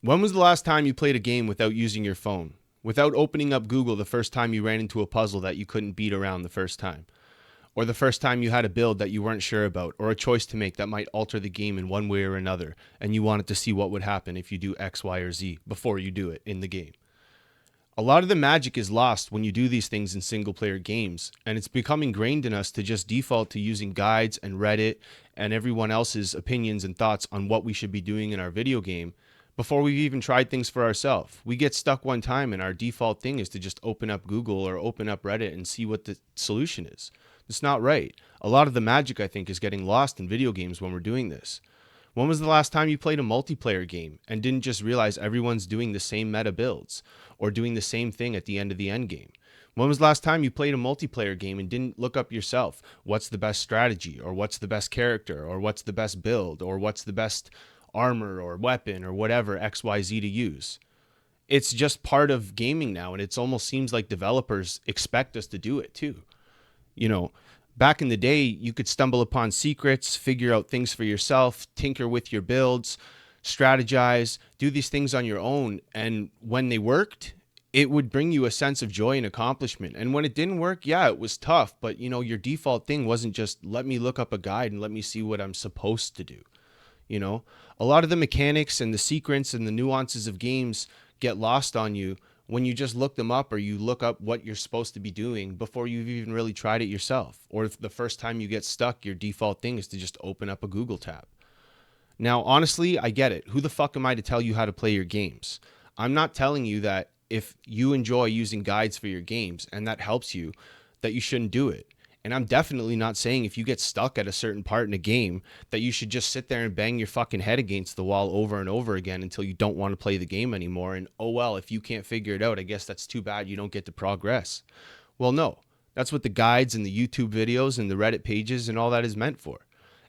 When was the last time you played a game without using your phone? Without opening up Google the first time you ran into a puzzle that you couldn't beat around the first time? Or the first time you had a build that you weren't sure about, or a choice to make that might alter the game in one way or another, and you wanted to see what would happen if you do X, Y, or Z before you do it in the game? A lot of the magic is lost when you do these things in single player games, and it's become ingrained in us to just default to using guides and Reddit and everyone else's opinions and thoughts on what we should be doing in our video game before we've even tried things for ourselves. We get stuck one time and our default thing is to just open up Google or open up Reddit and see what the solution is. It's not right. A lot of the magic, I think, is getting lost in video games when we're doing this. When was the last time you played a multiplayer game and didn't just realize everyone's doing the same meta builds or doing the same thing at the end of the end game? When was the last time you played a multiplayer game and didn't look up yourself what's the best strategy, or what's the best character, or what's the best build, or what's the best armor or weapon or whatever XYZ to use? It's just part of gaming now, and it almost seems like developers expect us to do it too. You know, back in the day, you could stumble upon secrets, figure out things for yourself, tinker with your builds, strategize, do these things on your own. And when they worked, it would bring you a sense of joy and accomplishment. And when it didn't work, yeah, it was tough. But, you know, your default thing wasn't just let me look up a guide and let me see what I'm supposed to do. You know, a lot of the mechanics and the secrets and the nuances of games get lost on you when you just look them up, or you look up what you're supposed to be doing before you've even really tried it yourself. Or if the first time you get stuck, your default thing is to just open up a Google tab. Now, honestly, I get it. Who the fuck am I to tell you how to play your games? I'm not telling you that if you enjoy using guides for your games and that helps you, that you shouldn't do it. And I'm definitely not saying if you get stuck at a certain part in a game that you should just sit there and bang your fucking head against the wall over and over again until you don't want to play the game anymore. And oh well, if you can't figure it out, I guess that's too bad, you don't get to progress. Well, no, that's what the guides and the YouTube videos and the Reddit pages and all that is meant for.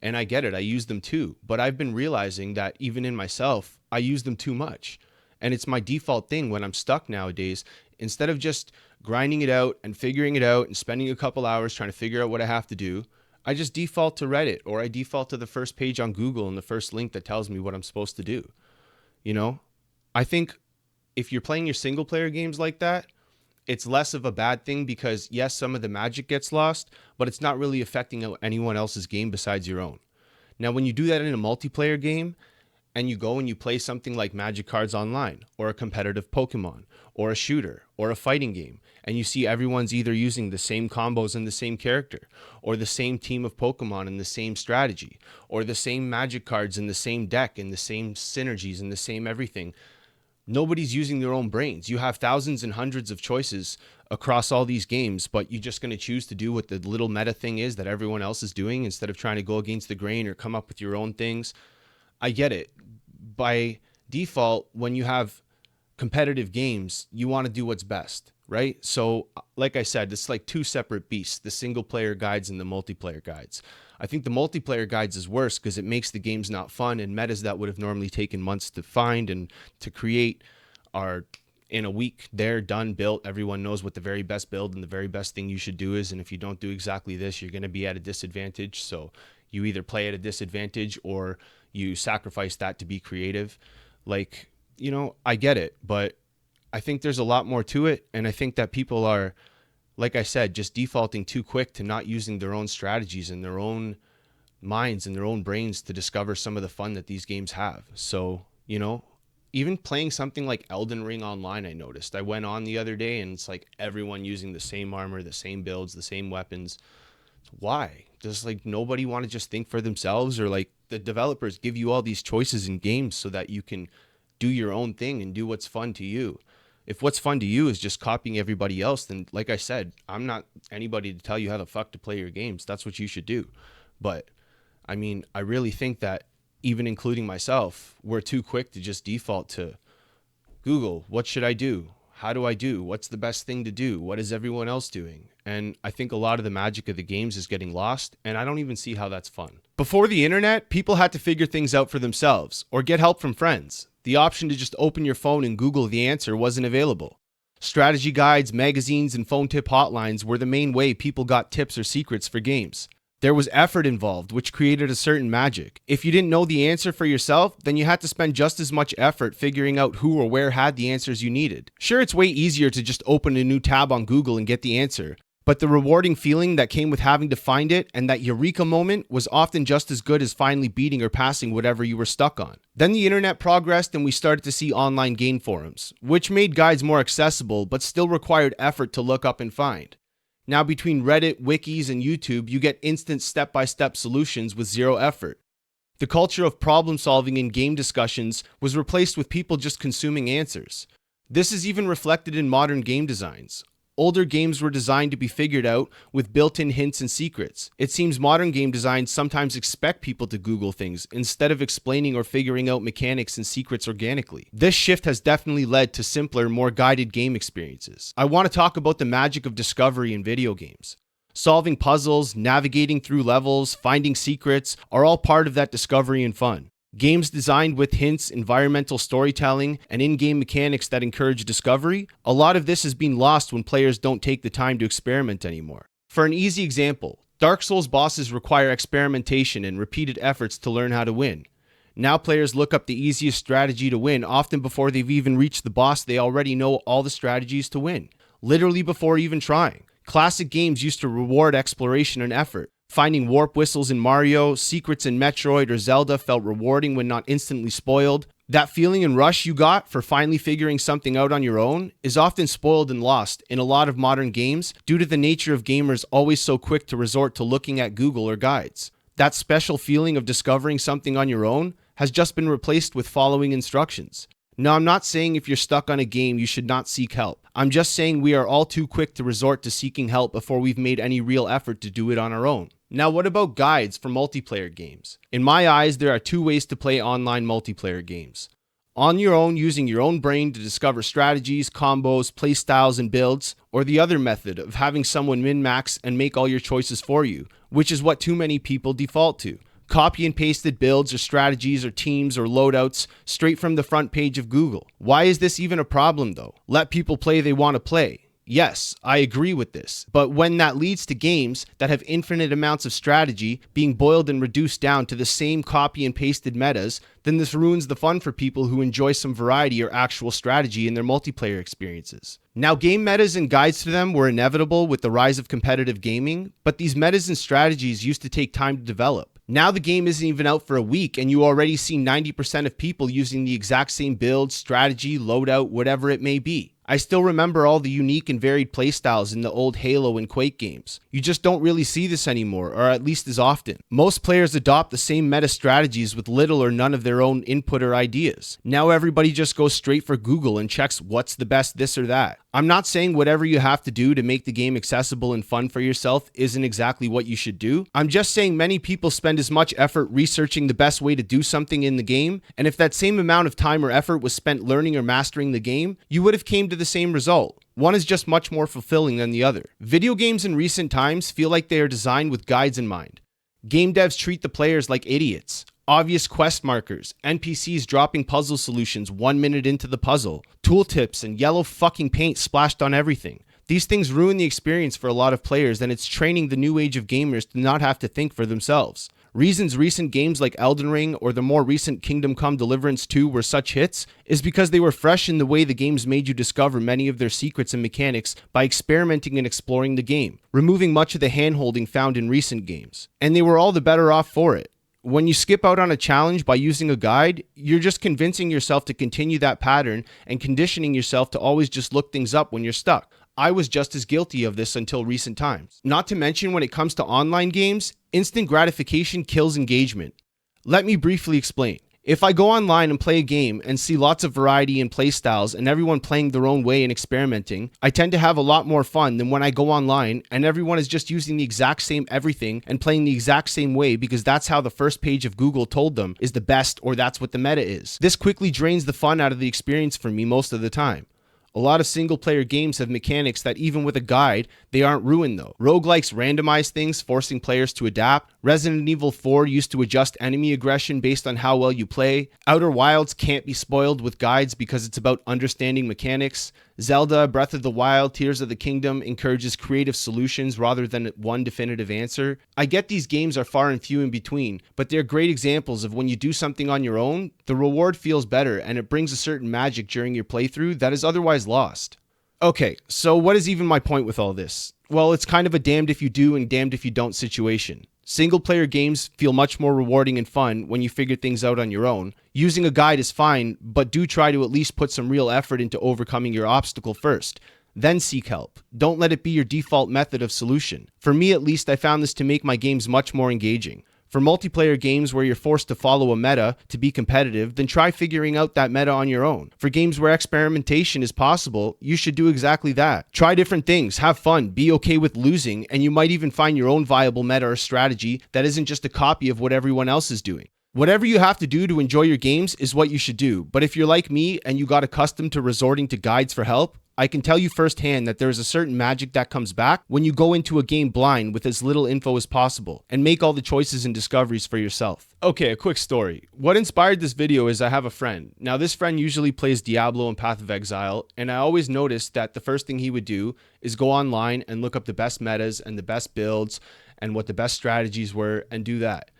And I get it, I use them too. But I've been realizing that even in myself, I use them too much. And it's my default thing when I'm stuck nowadays. Instead of just grinding it out and figuring it out and spending a couple hours trying to figure out what I have to do, I just default to Reddit, or I default to the first page on Google and the first link that tells me what I'm supposed to do. You know, I think if you're playing your single player games like that, it's less of a bad thing because yes, some of the magic gets lost, but it's not really affecting anyone else's game besides your own. Now, when you do that in a multiplayer game, and you go and you play something like Magic Cards Online, or a competitive Pokemon, or a shooter, or a fighting game, and you see everyone's either using the same combos and the same character, or the same team of Pokemon and the same strategy, or the same Magic Cards in the same deck and the same synergies and the same everything. Nobody's using their own brains. You have thousands and hundreds of choices across all these games, but you're just going to choose to do what the little meta thing is that everyone else is doing instead of trying to go against the grain or come up with your own things. I get it. By default, when you have competitive games, you want to do what's best, right? So like I said, it's like two separate beasts, the single player guides and the multiplayer guides. I think the multiplayer guides is worse because it makes the games not fun, and metas that would have normally taken months to find and to create are in a week, they're done, built. Everyone knows what the very best build and the very best thing you should do is. And if you don't do exactly this, you're going to be at a disadvantage. So you either play at a disadvantage or you sacrifice that to be creative. Like, you know, I get it, but I think there's a lot more to it. And I think that people are, like I said, just defaulting too quick to not using their own strategies and their own minds and their own brains to discover some of the fun that these games have. So, you know, even playing something like Elden Ring Online, I noticed. I went on the other day and it's like everyone using the same armor, the same builds, the same weapons. Why? Does like nobody want to just think for themselves? Or like the developers give you all these choices in games so that you can do your own thing and do what's fun to you. If what's fun to you is just copying everybody else, then like I said, I'm not anybody to tell you how the fuck to play your games. That's what you should do. But I mean, I really think that even including myself, we're too quick to just default to Google. What should I do? How do I do? What's the best thing to do? What is everyone else doing? And I think a lot of the magic of the games is getting lost, and I don't even see how that's fun. Before the internet, people had to figure things out for themselves or get help from friends. The option to just open your phone and Google the answer wasn't available. Strategy guides, magazines, and phone tip hotlines were the main way people got tips or secrets for games. There was effort involved, which created a certain magic. If you didn't know the answer for yourself, then you had to spend just as much effort figuring out who or where had the answers you needed. Sure, it's way easier to just open a new tab on Google and get the answer, but the rewarding feeling that came with having to find it and that eureka moment was often just as good as finally beating or passing whatever you were stuck on. Then the internet progressed and we started to see online game forums, which made guides more accessible but still required effort to look up and find. Now between Reddit, wikis, and YouTube, you get instant step-by-step solutions with zero effort. The culture of problem solving in game discussions was replaced with people just consuming answers. This is even reflected in modern game designs. Older games were designed to be figured out with built-in hints and secrets. It seems modern game designs sometimes expect people to Google things instead of explaining or figuring out mechanics and secrets organically. This shift has definitely led to simpler, more guided game experiences. I want to talk about the magic of discovery in video games. Solving puzzles, navigating through levels, finding secrets are all part of that discovery and fun. Games designed with hints, environmental storytelling, and in-game mechanics that encourage discovery, a lot of this has been lost when players don't take the time to experiment anymore. For an easy example, Dark Souls bosses require experimentation and repeated efforts to learn how to win. Now players look up the easiest strategy to win often before they've even reached the boss. They already know all the strategies to win, literally before even trying. Classic games used to reward exploration and effort. Finding warp whistles in Mario, secrets in Metroid or Zelda felt rewarding when not instantly spoiled. That feeling and rush you got for finally figuring something out on your own is often spoiled and lost in a lot of modern games due to the nature of gamers always so quick to resort to looking at Google or guides. That special feeling of discovering something on your own has just been replaced with following instructions. Now, I'm not saying if you're stuck on a game, you should not seek help. I'm just saying we are all too quick to resort to seeking help before we've made any real effort to do it on our own. Now, what about guides for multiplayer games? In my eyes, there are two ways to play online multiplayer games. On your own, using your own brain to discover strategies, combos, playstyles, and builds, or the other method of having someone min-max and make all your choices for you, which is what too many people default to. Copy and pasted builds or strategies or teams or loadouts straight from the front page of Google. Why is this even a problem though? Let people play they want to play. Yes, I agree with this, but when that leads to games that have infinite amounts of strategy being boiled and reduced down to the same copy and pasted metas, then this ruins the fun for people who enjoy some variety or actual strategy in their multiplayer experiences. Now, game metas and guides to them were inevitable with the rise of competitive gaming, but these metas and strategies used to take time to develop. Now the game isn't even out for a week and you already see 90% of people using the exact same build, strategy, loadout, whatever it may be. I still remember all the unique and varied playstyles in the old Halo and Quake games. You just don't really see this anymore, or at least as often. Most players adopt the same meta strategies with little or none of their own input or ideas. Now everybody just goes straight for Google and checks what's the best this or that. I'm not saying whatever you have to do to make the game accessible and fun for yourself isn't exactly what you should do. I'm just saying many people spend as much effort researching the best way to do something in the game, and if that same amount of time or effort was spent learning or mastering the game, you would have came to the same result. One is just much more fulfilling than the other. Video games in recent times feel like they are designed with guides in mind. Game devs treat the players like idiots. Obvious quest markers, NPCs dropping puzzle solutions 1 minute into the puzzle, tooltips, and yellow fucking paint splashed on everything. These things ruin the experience for a lot of players, and it's training the new age of gamers to not have to think for themselves. Reasons recent games like Elden Ring or the more recent Kingdom Come Deliverance 2 were such hits is because they were fresh in the way the games made you discover many of their secrets and mechanics by experimenting and exploring the game, removing much of the hand-holding found in recent games. And they were all the better off for it. When you skip out on a challenge by using a guide, you're just convincing yourself to continue that pattern and conditioning yourself to always just look things up when you're stuck. I was just as guilty of this until recent times. Not to mention when it comes to online games, instant gratification kills engagement. Let me briefly explain. If I go online and play a game and see lots of variety in playstyles and everyone playing their own way and experimenting, I tend to have a lot more fun than when I go online and everyone is just using the exact same everything and playing the exact same way because that's how the first page of Google told them is the best or that's what the meta is. This quickly drains the fun out of the experience for me most of the time. A lot of single-player games have mechanics that even with a guide, they aren't ruined though. Roguelikes randomize things, forcing players to adapt. Resident Evil 4 used to adjust enemy aggression based on how well you play. Outer Wilds can't be spoiled with guides because it's about understanding mechanics. Zelda Breath of the Wild Tears of the Kingdom encourages creative solutions rather than one definitive answer. I get these games are far and few in between, but they're great examples of when you do something on your own, the reward feels better and it brings a certain magic during your playthrough that is otherwise lost. Okay, so what is even my point with all this? Well, it's kind of a damned if you do and damned if you don't situation. Single player games feel much more rewarding and fun when you figure things out on your own. Using a guide is fine, but do try to at least put some real effort into overcoming your obstacle first. Then seek help. Don't let it be your default method of solution. For me at least, I found this to make my games much more engaging. For multiplayer games where you're forced to follow a meta to be competitive, then try figuring out that meta on your own. For games where experimentation is possible, you should do exactly that. Try different things, have fun, be okay with losing, and you might even find your own viable meta or strategy that isn't just a copy of what everyone else is doing. Whatever you have to do to enjoy your games is what you should do, but if you're like me and you got accustomed to resorting to guides for help, I can tell you firsthand that there is a certain magic that comes back when you go into a game blind with as little info as possible and make all the choices and discoveries for yourself. Okay, a quick story. What inspired this video is I have a friend. Now this friend usually plays Diablo and Path of Exile, and I always noticed that the first thing he would do is go online and look up the best metas and the best builds and what the best strategies were and do that.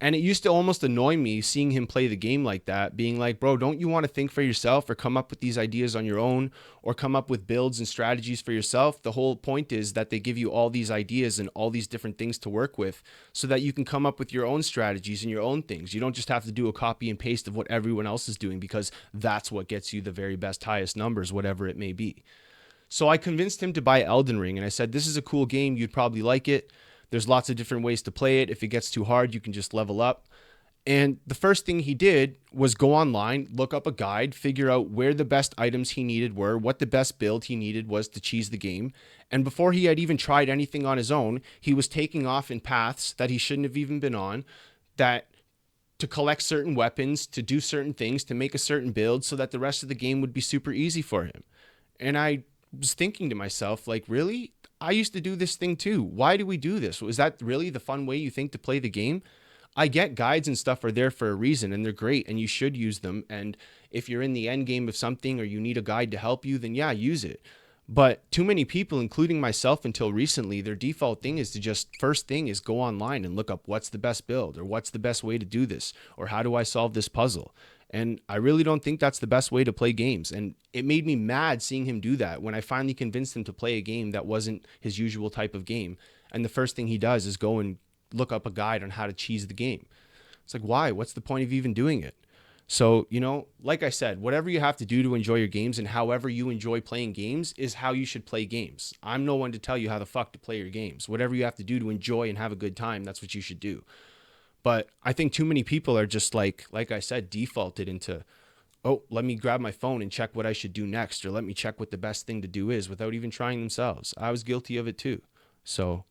And it used to almost annoy me seeing him play the game like that, being like, bro, don't you want to think for yourself or come up with these ideas on your own or come up with builds and strategies for yourself? The whole point is that they give you all these ideas and all these different things to work with so that you can come up with your own strategies and your own things. You don't just have to do a copy and paste of what everyone else is doing because that's what gets you the very best, highest numbers, whatever it may be. So I convinced him to buy Elden Ring and I said, this is a cool game. You'd probably like it. There's lots of different ways to play it. If it gets too hard, you can just level up. And the first thing he did was go online, look up a guide, figure out where the best items he needed were, what the best build he needed was to cheese the game. And before he had even tried anything on his own, he was taking off in paths that he shouldn't have even been on, that to collect certain weapons, to do certain things, to make a certain build so that the rest of the game would be super easy for him. And I was thinking to myself, like, really? I used to do this thing too. Why do we do this? Was that really the fun way you think to play the game? I get guides and stuff are there for a reason and they're great and you should use them. And if you're in the end game of something or you need a guide to help you, then yeah, use it. But too many people, including myself until recently, their default thing is to just first thing is go online and look up what's the best build or what's the best way to do this or how do I solve this puzzle? And I really don't think that's the best way to play games. And it made me mad seeing him do that when I finally convinced him to play a game that wasn't his usual type of game. And the first thing he does is go and look up a guide on how to cheese the game. It's like, why? What's the point of even doing it? So, you know, like I said, whatever you have to do to enjoy your games and however you enjoy playing games is how you should play games. I'm no one to tell you how the fuck to play your games. Whatever you have to do to enjoy and have a good time, that's what you should do. But I think too many people are just like I said, defaulted into, oh, let me grab my phone and check what I should do next, or let me check what the best thing to do is without even trying themselves. I was guilty of it too. So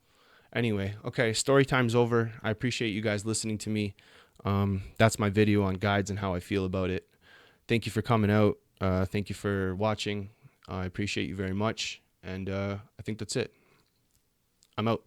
anyway, okay, story time's over. I appreciate you guys listening to me. That's my video on guides and how I feel about it. Thank you for coming out. Thank you for watching. I appreciate you very much. And I think that's it. I'm out.